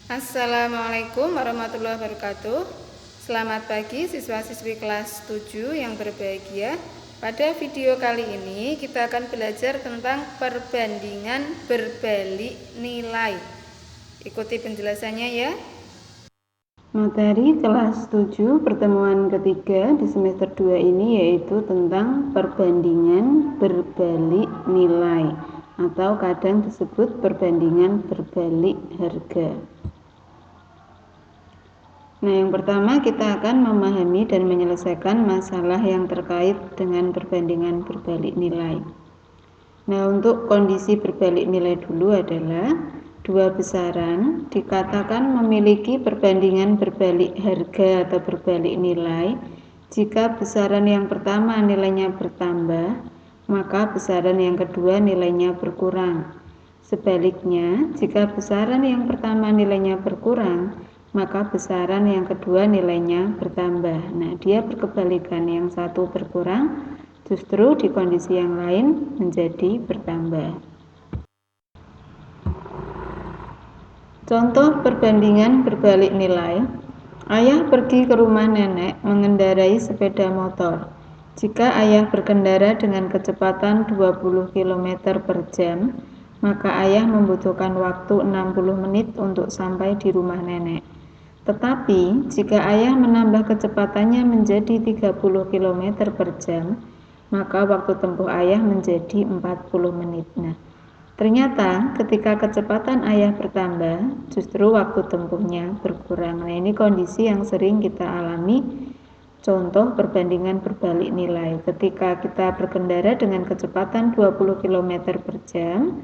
Assalamualaikum warahmatullahi wabarakatuh. Selamat pagi siswa-siswi kelas 7 yang berbahagia. Pada video kali ini kita akan belajar tentang perbandingan berbalik nilai. Ikuti penjelasannya ya. Materi kelas 7 pertemuan ketiga di semester 2 ini yaitu tentang perbandingan berbalik nilai atau kadang disebut perbandingan berbalik harga. Nah, yang pertama kita akan memahami dan menyelesaikan masalah yang terkait dengan perbandingan berbalik nilai. Nah, untuk kondisi berbalik nilai dulu adalah dua besaran dikatakan memiliki perbandingan berbalik harga atau berbalik nilai jika besaran yang pertama nilainya bertambah, maka besaran yang kedua nilainya berkurang. Sebaliknya, jika besaran yang pertama nilainya berkurang, maka besaran yang kedua nilainya bertambah. Nah, dia berkebalikan, yang satu berkurang, justru di kondisi yang lain menjadi bertambah. Contoh perbandingan berbalik nilai. Ayah pergi ke rumah nenek mengendarai sepeda motor. Jika ayah berkendara dengan kecepatan 20 km per jam, maka ayah membutuhkan waktu 60 menit untuk sampai di rumah nenek. Tetapi, jika ayah menambah kecepatannya menjadi 30 km per jam, maka waktu tempuh ayah menjadi 40 menit. Nah, ternyata ketika kecepatan ayah bertambah, justru waktu tempuhnya berkurang. Nah, ini kondisi yang sering kita alami. Contoh perbandingan berbalik nilai. Ketika kita berkendara dengan kecepatan 20 km per jam,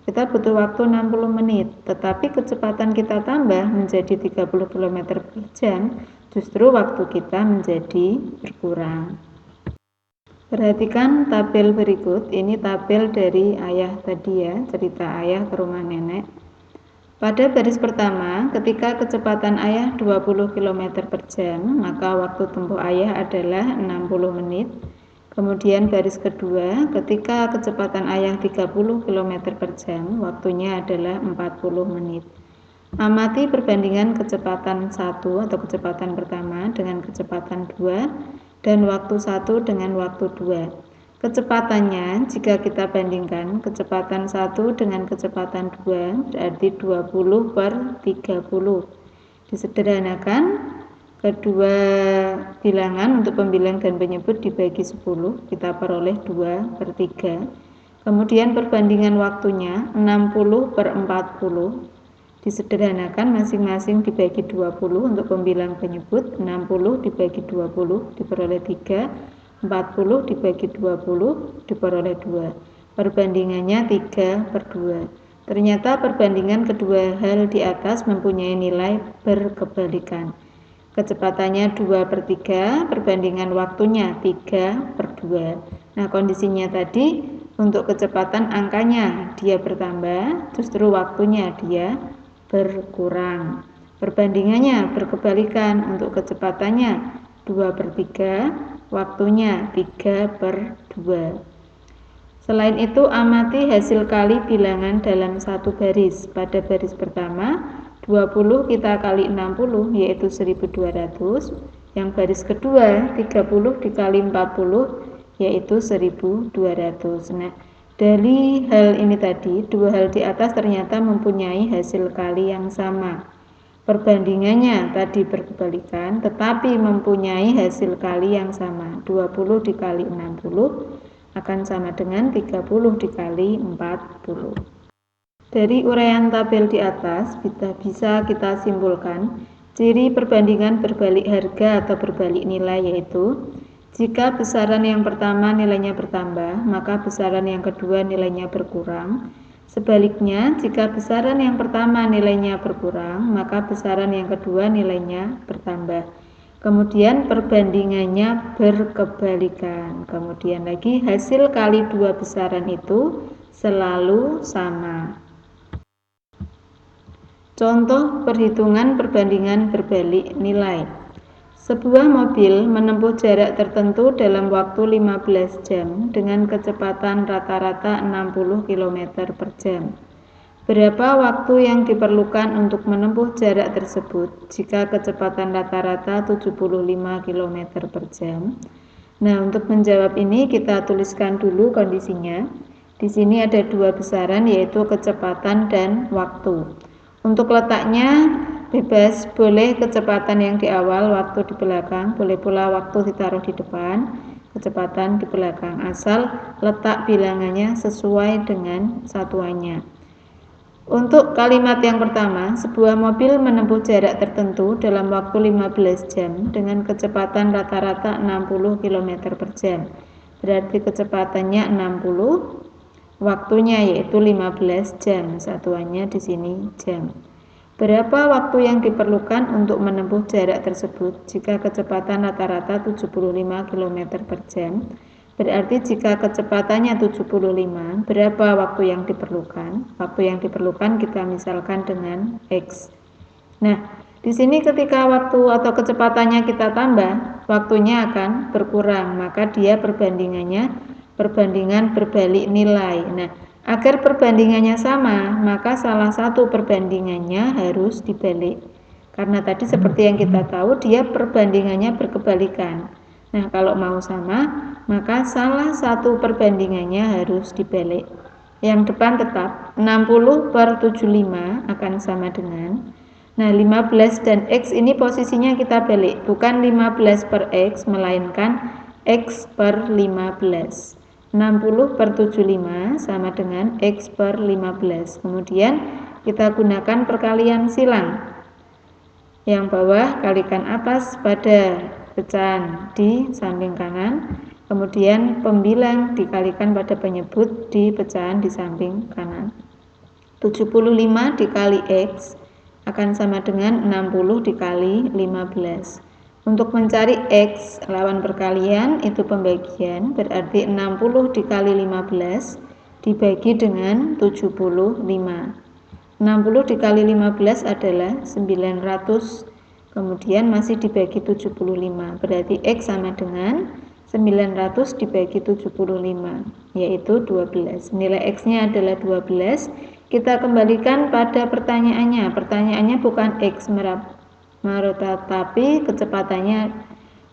kita butuh waktu 60 menit, tetapi kecepatan kita tambah menjadi 30 km per jam, justru waktu kita menjadi berkurang. Perhatikan tabel berikut, ini tabel dari ayah tadi ya, cerita ayah ke rumah nenek. Pada baris pertama, ketika kecepatan ayah 20 km per jam, maka waktu tempuh ayah adalah 60 menit. Kemudian baris kedua, ketika kecepatan ayah 30 km per jam, waktunya adalah 40 menit. Amati perbandingan kecepatan 1 atau kecepatan pertama dengan kecepatan 2 dan waktu 1 dengan waktu 2. Kecepatannya jika kita bandingkan kecepatan 1 dengan kecepatan 2 berarti 20 per 30. Disederhanakan, kedua bilangan untuk pembilang dan penyebut dibagi 10, kita peroleh 2 per 3. Kemudian perbandingan waktunya 60 per 40. Disederhanakan, masing-masing dibagi 20 untuk pembilang penyebut, 60 dibagi 20 diperoleh 3, 40 dibagi 20 diperoleh 2. Perbandingannya 3 per 2. Ternyata perbandingan kedua hal di atas mempunyai nilai berkebalikan. Kecepatannya 2 per 3, perbandingan waktunya 3 per 2. Nah, kondisinya tadi untuk kecepatan angkanya dia bertambah, justru waktunya dia berkurang. Perbandingannya berkebalikan, untuk kecepatannya 2 per 3, waktunya 3 per 2. Selain itu, amati hasil kali bilangan dalam satu baris. Pada baris pertama, 20 kita kali 60 yaitu 1200. Yang baris kedua, 30 dikali 40 yaitu 1200. Nah, dari hal ini tadi, dua hal di atas ternyata mempunyai hasil kali yang sama. Perbandingannya tadi berkebalikan, tetapi mempunyai hasil kali yang sama. 20 dikali 60 akan sama dengan 30 dikali 40. Dari uraian tabel di atas, bisa kita simpulkan ciri perbandingan berbalik harga atau berbalik nilai yaitu jika besaran yang pertama nilainya bertambah, maka besaran yang kedua nilainya berkurang. Sebaliknya, jika besaran yang pertama nilainya berkurang, maka besaran yang kedua nilainya bertambah. Kemudian perbandingannya berkebalikan. Kemudian lagi hasil kali dua besaran itu selalu sama. Contoh perhitungan perbandingan berbalik nilai. Sebuah mobil menempuh jarak tertentu dalam waktu 15 jam dengan kecepatan rata-rata 60 km per jam. Berapa waktu yang diperlukan untuk menempuh jarak tersebut jika kecepatan rata-rata 75 km per jam? Nah, untuk menjawab ini kita tuliskan dulu kondisinya. Di sini ada dua besaran, yaitu kecepatan dan waktu. Untuk letaknya bebas, boleh kecepatan yang di awal, waktu di belakang, boleh pula waktu ditaruh di depan, kecepatan di belakang, asal letak bilangannya sesuai dengan satuannya. Untuk kalimat yang pertama, sebuah mobil menempuh jarak tertentu dalam waktu 15 jam dengan kecepatan rata-rata 60 km per jam. Berarti kecepatannya 60, waktunya yaitu 15 jam. Satuannya di sini jam. Berapa waktu yang diperlukan untuk menempuh jarak tersebut jika kecepatan rata-rata 75 km per jam? Berarti jika kecepatannya 75, berapa waktu yang diperlukan? Waktu yang diperlukan kita misalkan dengan X. Nah, di sini ketika waktu atau kecepatannya kita tambah, waktunya akan berkurang, maka dia perbandingan berbalik nilai. Nah, agar perbandingannya sama, maka salah satu perbandingannya harus dibalik. Karena tadi seperti yang kita tahu, dia perbandingannya berkebalikan. Nah, kalau mau sama, maka salah satu perbandingannya harus dibalik. Yang depan tetap 60 per 75 akan sama dengan, nah 15 dan X ini posisinya kita balik, bukan 15 per X, melainkan X per 15. 60 per 75 sama dengan X per 15. Kemudian kita gunakan perkalian silang. Yang bawah kalikan atas pada pecahan di samping kanan, kemudian pembilang dikalikan pada penyebut di pecahan di samping kanan. 75 dikali X akan sama dengan 60 dikali 15. Untuk mencari X lawan perkalian itu pembagian, berarti 60 dikali 15 dibagi dengan 75. 60 dikali 15 adalah 900, kemudian masih dibagi 75, berarti X sama dengan 900 dibagi 75, yaitu 12. Nilai X nya adalah 12. Kita kembalikan pada pertanyaannya. Pertanyaannya bukan X tapi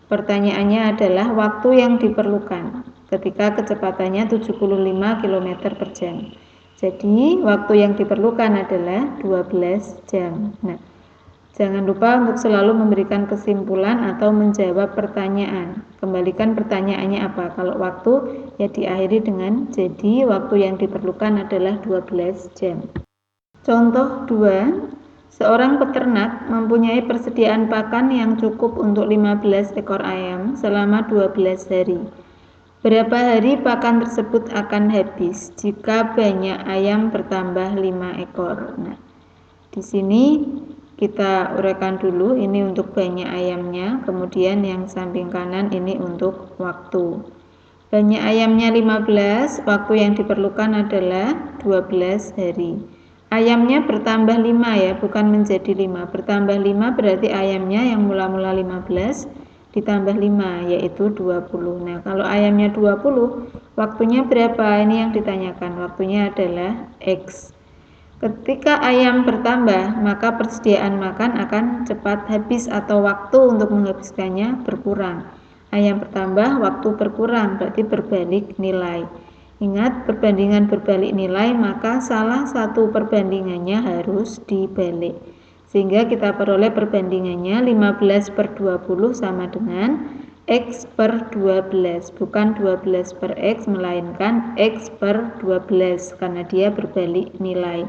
pertanyaannya adalah waktu yang diperlukan ketika kecepatannya 75 km per jam. Jadi waktu yang diperlukan adalah 12 jam. Nah, jangan lupa untuk selalu memberikan kesimpulan atau menjawab pertanyaan. Kembalikan pertanyaannya apa. Kalau waktu ya diakhiri dengan jadi waktu yang diperlukan adalah 12 jam. Contoh 2, seorang peternak mempunyai persediaan pakan yang cukup untuk 15 ekor ayam selama 12 hari. Berapa hari pakan tersebut akan habis jika banyak ayam bertambah 5 ekor? Nah, di sini kita uraikan dulu, ini untuk banyak ayamnya, kemudian yang samping kanan ini untuk waktu. Banyak ayamnya 15, waktu yang diperlukan adalah 12 hari. Ayamnya bertambah 5 ya, bukan menjadi 5. Bertambah 5 berarti ayamnya yang mula-mula 15 ditambah 5 yaitu 20. Nah, kalau ayamnya 20, waktunya berapa? Ini yang ditanyakan. Waktunya adalah X. Ketika ayam bertambah, maka persediaan makan akan cepat habis atau waktu untuk menghabiskannya berkurang. Ayam bertambah, waktu berkurang, berarti berbalik nilai. Ingat, perbandingan berbalik nilai, maka salah satu perbandingannya harus dibalik. Sehingga kita peroleh perbandingannya 15 per 20 sama dengan X per 12. Bukan 12 per X, melainkan X per 12, karena dia berbalik nilai.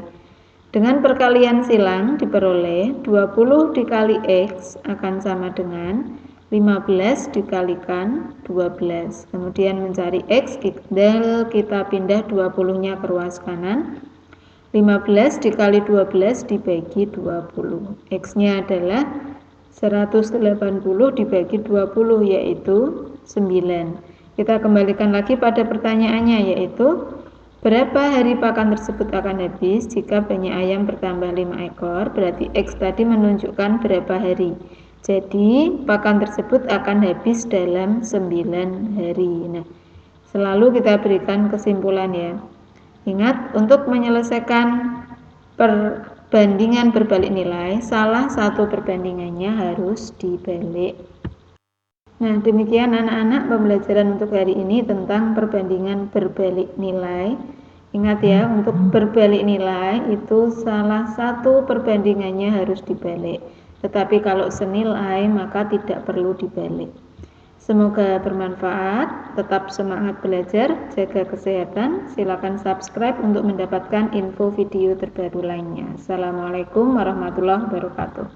Dengan perkalian silang diperoleh 20 dikali X akan sama dengan 15 dikalikan 12. Kemudian mencari X, kita pindah 20-nya ke ruas kanan. 15 dikali 12 dibagi 20. X-nya adalah 180 dibagi 20, yaitu 9. Kita kembalikan lagi pada pertanyaannya, yaitu berapa hari pakan tersebut akan habis jika banyak ayam bertambah 5 ekor. Berarti X tadi menunjukkan berapa hari. Jadi pakan tersebut akan habis dalam 9 hari. Nah, selalu kita berikan kesimpulan ya. Ingat, untuk menyelesaikan perbandingan berbalik nilai, salah satu perbandingannya harus dibalik. Nah, demikian anak-anak pembelajaran untuk hari ini tentang perbandingan berbalik nilai. Ingat ya, untuk berbalik nilai itu salah satu perbandingannya harus dibalik. Tetapi kalau senilai maka tidak perlu dibalik. Semoga bermanfaat, tetap semangat belajar, jaga kesehatan. Silakan subscribe untuk mendapatkan info video terbaru lainnya. Assalamualaikum warahmatullahi wabarakatuh.